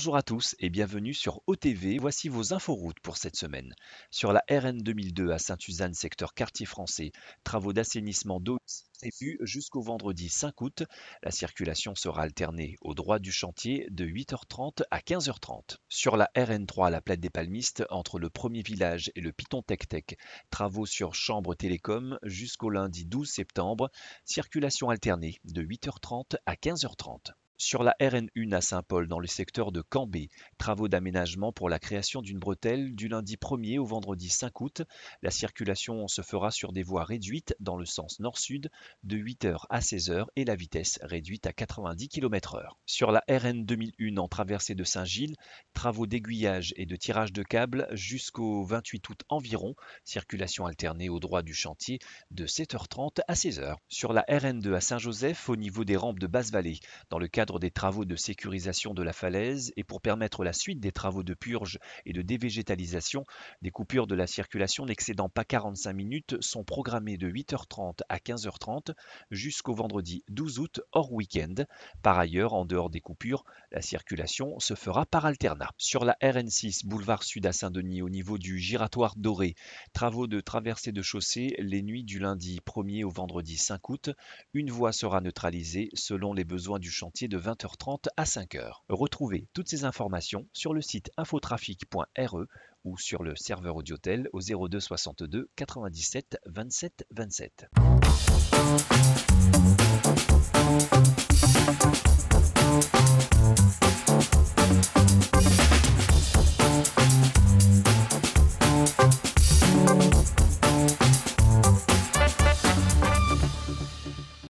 Bonjour à tous et bienvenue sur OTV. Voici vos inforoutes pour cette semaine. Sur la RN 2002 à Sainte-Suzanne, secteur quartier français, travaux d'assainissement d'eau prévus jusqu'au vendredi 5 août. La circulation sera alternée au droit du chantier de 8h30 à 15h30. Sur la RN 3 à la Plaine des Palmistes, entre le premier village et le Piton Tech Tech, travaux sur Chambre Télécom jusqu'au lundi 12 septembre. Circulation alternée de 8h30 à 15h30. Sur la RN1 à Saint-Paul, dans le secteur de Cambé, travaux d'aménagement pour la création d'une bretelle du lundi 1er au vendredi 5 août. La circulation se fera sur des voies réduites dans le sens nord-sud de 8h à 16h et la vitesse réduite à 90 km/h. Sur la RN 2001 en traversée de Saint-Gilles, travaux d'aiguillage et de tirage de câbles jusqu'au 28 août environ. Circulation alternée au droit du chantier de 7h30 à 16h. Sur la RN2 à Saint-Joseph, au niveau des rampes de Basse-Vallée, dans le cadre des travaux de sécurisation de la falaise et pour permettre la suite des travaux de purge et de dévégétalisation, des coupures de la circulation n'excédant pas 45 minutes sont programmées de 8h30 à 15h30 jusqu'au vendredi 12 août hors week-end. Par ailleurs, en dehors des coupures, la circulation se fera par alternat. Sur la RN6, boulevard Sud à Saint-Denis, au niveau du giratoire doré, travaux de traversée de chaussée les nuits du lundi 1er au vendredi 5 août. Une voie sera neutralisée selon les besoins du chantier de 20h30 à 5h. Retrouvez toutes ces informations sur le site infotrafic.re ou sur le serveur Audiotel au 02 62 97 27 27.